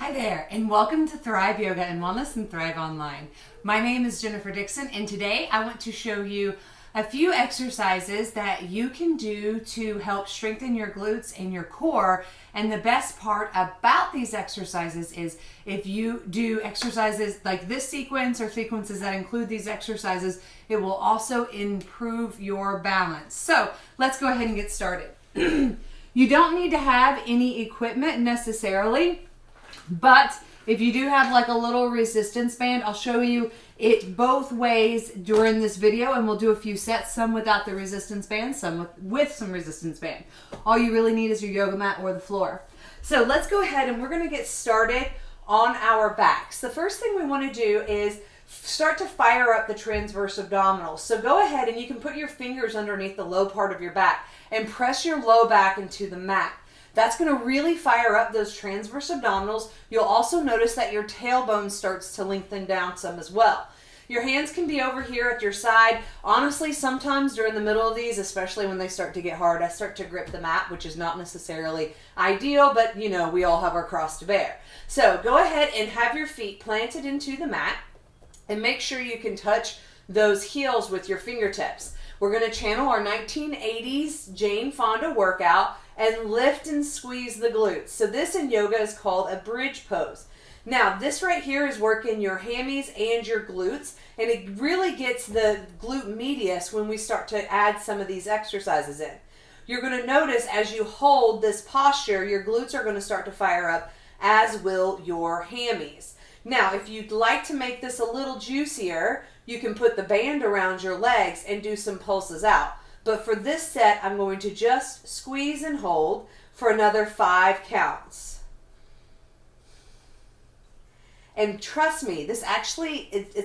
Hi there, and welcome to Thrive Yoga and Wellness and Thrive Online. My name is Jennifer Dixon, and today I want to show you a few exercises that you can do to help strengthen your glutes and your core. And the best part about these exercises is if you do exercises like this sequence or sequences that include these exercises, it will also improve your balance. So let's go ahead and get started. You don't need to have any equipment necessarily, but if you do have like a little resistance band, I'll show you it both ways during this video, and we'll do a few sets, some without the resistance band, some with some resistance band. All you really need is your yoga mat or the floor. So let's go ahead and we're going to get started on our backs. The first thing we want to do is start to fire up the transverse abdominals. So go ahead and you can put your fingers underneath the low part of your back and press your low back into the mat. That's going to really fire up those transverse abdominals. You'll also notice that your tailbone starts to lengthen down some as well. Your hands can be over here at your side. Honestly, sometimes during the middle of these, especially when they start to get hard, I start to grip the mat, which is not necessarily ideal, but you know, we all have our cross to bear. So go ahead and have your feet planted into the mat and make sure you can touch those heels with your fingertips. We're going to channel our 1980s Jane Fonda workout and lift and squeeze the glutes. So this in yoga is called a bridge pose. Now this right here is working your hammies and your glutes, and it really gets the glute medius when we start to add some of these exercises in. You're going to notice as you hold this posture, your glutes are going to start to fire up, as will your hammies. Now if you'd like to make this a little juicier, you can put the band around your legs and do some pulses out. But for this set, I'm going to just squeeze and hold for another 5 counts. And trust me, it's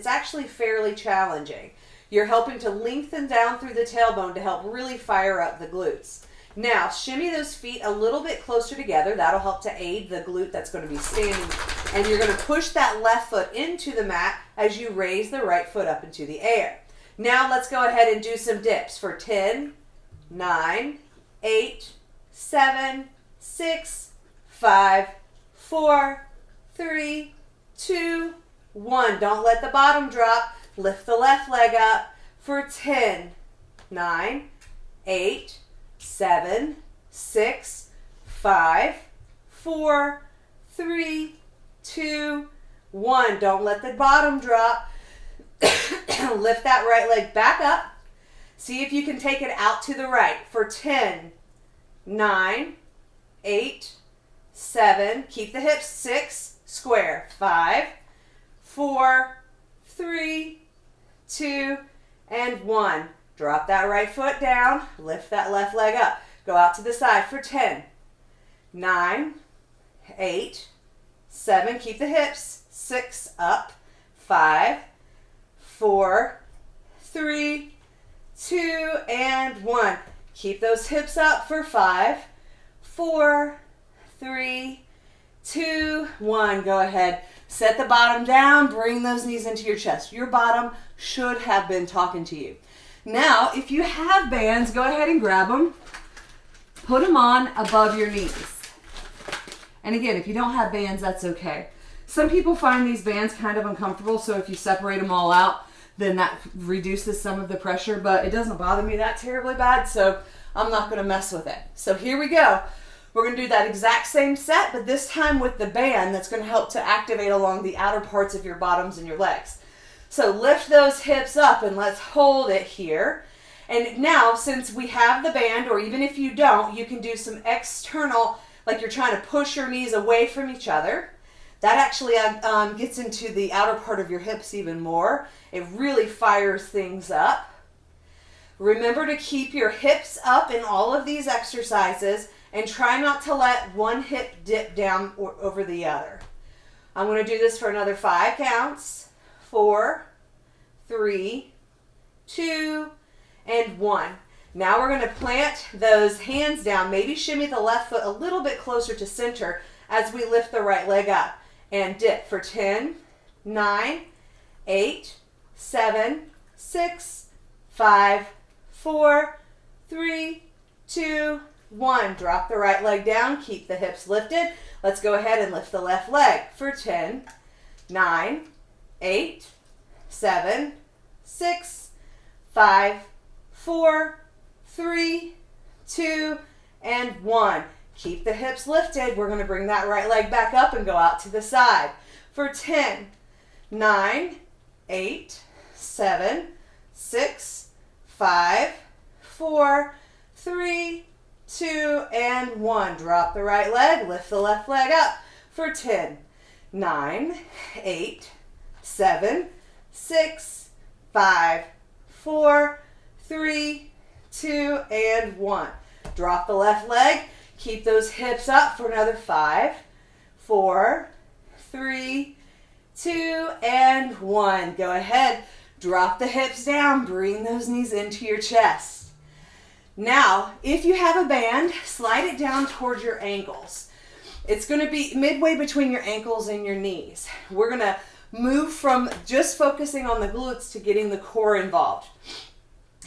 actually fairly challenging. You're helping to lengthen down through the tailbone to help really fire up the glutes. Now, shimmy those feet a little bit closer together. That'll help to aid the glute that's going to be standing. And you're going to push that left foot into the mat as you raise the right foot up into the air. Now let's go ahead and do some dips for 10, 9, 8, 7, 6, 5, 4, 3, 2, 1. Don't let the bottom drop. Lift the left leg up for 10, 9, 8, 7, 6, 5, 4, 3, 2, 1. Don't let the bottom drop. Lift that right leg back up. See if you can take it out to the right for 10, 9, 8, 7. Keep the hips 6, square. 5, 4, 3, 2, and 1. Drop that right foot down. Lift that left leg up. Go out to the side for 10, 9, 8, 7. Keep the hips 6 up. 5, 4, 3, 2, and 1. Keep those hips up for 5, 4, 3, 2, 1. Go ahead. Set the bottom down. Bring those knees into your chest. Your bottom should have been talking to you. Now, if you have bands, go ahead and grab them. Put them on above your knees. And again, if you don't have bands, that's okay. Some people find these bands kind of uncomfortable, so if you separate them all out, then that reduces some of the pressure, but it doesn't bother me that terribly bad, so I'm not going to mess with it. So here we go. We're going to do that exact same set, but this time with the band that's going to help to activate along the outer parts of your bottoms and your legs. So lift those hips up and let's hold it here. And now, since we have the band, or even if you don't, you can do some external, like you're trying to push your knees away from each other. That actually gets into the outer part of your hips even more. It really fires things up. Remember to keep your hips up in all of these exercises and try not to let one hip dip down over the other. I'm going to do this for another 5 counts. 4, 3, 2, and 1. Now we're going to plant those hands down. Maybe shimmy the left foot a little bit closer to center as we lift the right leg up. And dip for 10, 9, 8, 7, 6, 5, 4, 3, 2, 1. Drop the right leg down. Keep the hips lifted. Let's go ahead and lift the left leg for 10, 9, 8, 7, 6, 5, 4, 3, 2, and 1. Keep the hips lifted. We're going to bring that right leg back up and go out to the side for 10, 9, 8, 7, 6, 5, 4, 3, 2, and 1. Drop the right leg, lift the left leg up for 10, 9, 8, 7, 6, 5, 4, 3, 2, and 1. Drop the left leg, keep those hips up for another 5, 4, 3, 2, and 1. Go ahead, drop the hips down, bring those knees into your chest. Now, if you have a band, slide it down towards your ankles. It's going to be midway between your ankles and your knees. We're going to move from just focusing on the glutes to getting the core involved.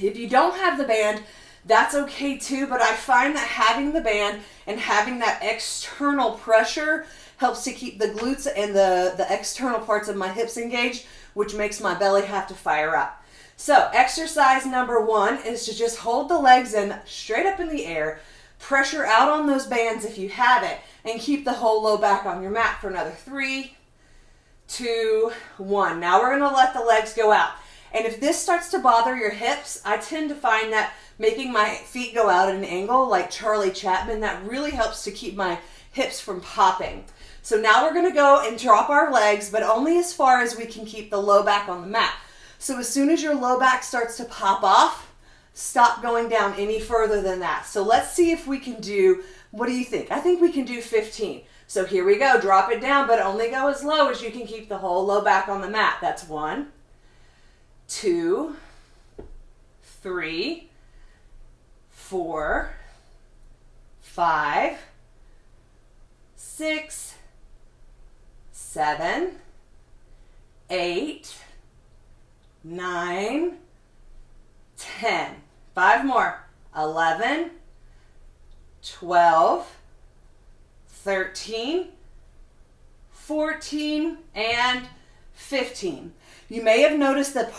If you don't have the band, that's okay too, but I find that having the band and having that external pressure helps to keep the glutes and the external parts of my hips engaged, which makes my belly have to fire up. So exercise number 1 is to just hold the legs in straight up in the air, pressure out on those bands if you have it, and keep the whole low back on your mat for another 3, 2, 1. Now we're going to let the legs go out. And if this starts to bother your hips, I tend to find that making my feet go out at an angle like Charlie Chapman, that really helps to keep my hips from popping. So now we're going to go and drop our legs, but only as far as we can keep the low back on the mat. So as soon as your low back starts to pop off, stop going down any further than that. So let's see if we can do, what do you think? I think we can do 15. So here we go, drop it down, but only go as low as you can keep the whole low back on the mat. That's 1, 2, 3, 4, 5, 6, 7, 8, 9, 10. 5 more. 11, 12, 13, 14, and 15. You may have noticed that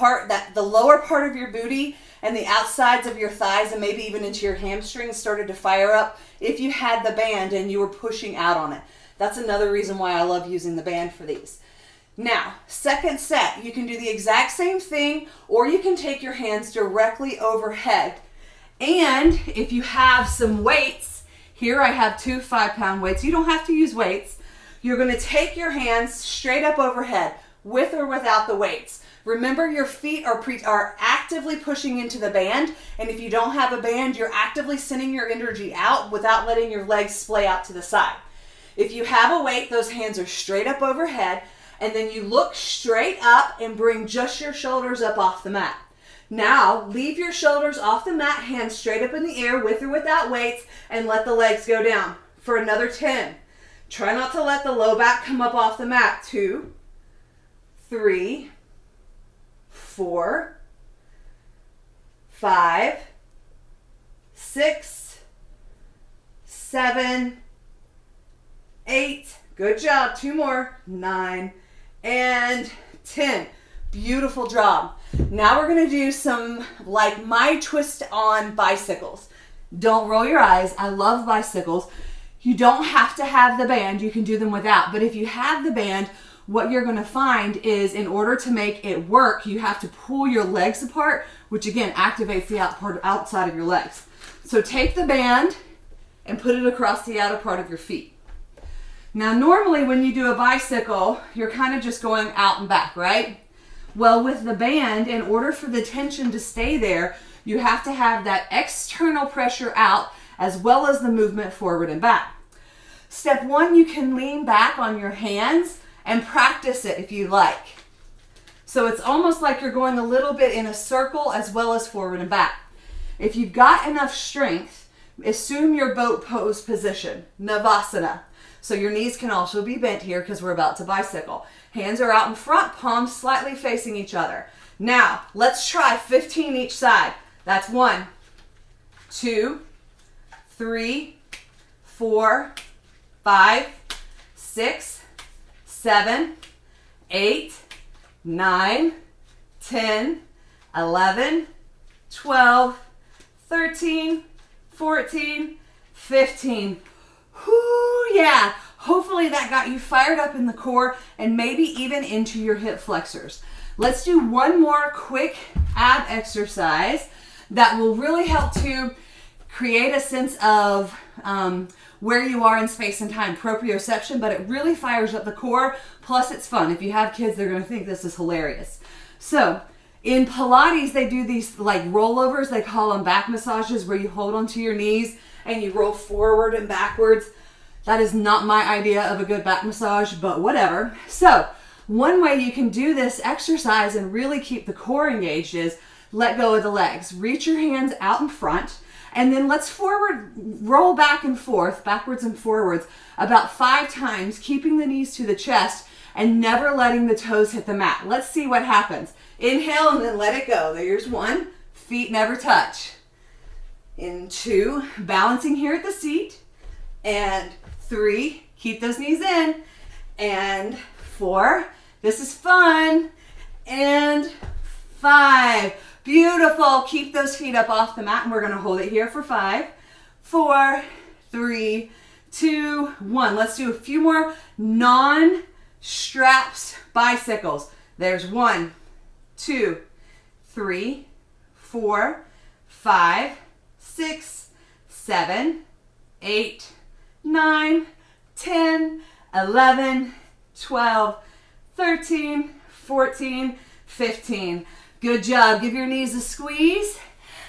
the lower part of your booty and the outsides of your thighs and maybe even into your hamstrings started to fire up if you had the band and you were pushing out on it. That's another reason why I love using the band for these. Now, second set, you can do the exact same thing, or you can take your hands directly overhead. And if you have some weights, here I have 2 5-pound weights. You don't have to use weights. You're going to take your hands straight up overhead, with or without the weights. Remember, your feet are actively pushing into the band, and if you don't have a band, you're actively sending your energy out without letting your legs splay out to the side. If you have a weight, those hands are straight up overhead, and then you look straight up and bring just your shoulders up off the mat. Now, leave your shoulders off the mat, hands straight up in the air with or without weights, and let the legs go down for another 10. Try not to let the low back come up off the mat. 2, 3, 4, 5, 6, 7, 8. Good job. 2 more. 9 and 10. Beautiful job. Now we're going to do some like my twist on bicycles. Don't roll your eyes. I love bicycles. You don't have to have the band. You can do them without. But if you have the band, what you're going to find is in order to make it work, you have to pull your legs apart, which again activates the outside of your legs. So take the band and put it across the outer part of your feet. Now normally when you do a bicycle, you're kind of just going out and back, right? Well, with the band, in order for the tension to stay there, you have to have that external pressure out as well as the movement forward and back. Step 1, you can lean back on your hands and practice it if you like. So it's almost like you're going a little bit in a circle as well as forward and back. If you've got enough strength, assume your boat pose position, Navasana. So your knees can also be bent here because we're about to bicycle. Hands are out in front, palms slightly facing each other. Now, let's try 15 each side. That's 1, 2, 3, 4, 5, 6, 7, 8, 9, 10, 11, 12, 13, 14, 15. Whoo, yeah. Hopefully that got you fired up in the core and maybe even into your hip flexors. Let's do one more quick ab exercise that will really help to create a sense of where you are in space and time, proprioception, but it really fires up the core. Plus it's fun. If you have kids, they're going to think this is hilarious. So in Pilates, they do these like rollovers. They call them back massages, where you hold onto your knees and you roll forward and backwards. That is not my idea of a good back massage, but whatever. So one way you can do this exercise and really keep the core engaged is let go of the legs. Reach your hands out in front, and then let's roll back and forth, backwards and forwards, about 5 times, keeping the knees to the chest and never letting the toes hit the mat. Let's see what happens. Inhale and then let it go. There's 1, feet never touch. In 2, balancing here at the seat, and 3, keep those knees in, and 4, this is fun, and 5, beautiful. Keep those feet up off the mat, and we're going to hold it here for 5, 4, 3, 2, 1. Let's do a few more non-straps bicycles. There's 1, 2, 3, 4, 5, 6, 7, 8, 9, 10, 11, 12, 13, 14, 15. Good job. Give your knees a squeeze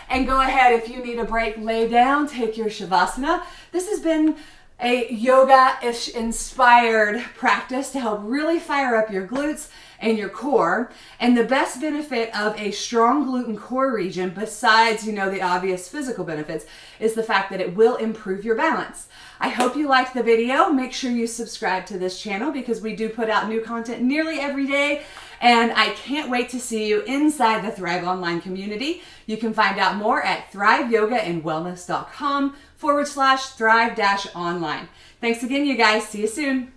and go ahead. If you need a break, lay down, take your Shavasana. This has been a yoga-ish inspired practice to help really fire up your glutes and your core. And the best benefit of a strong glute and core region, besides, the obvious physical benefits, is the fact that it will improve your balance. I hope you liked the video. Make sure you subscribe to this channel because we do put out new content nearly every day. And I can't wait to see you inside the Thrive Online community. You can find out more at thriveyogaandwellness.com/thrive-online. Thanks again, you guys. See you soon.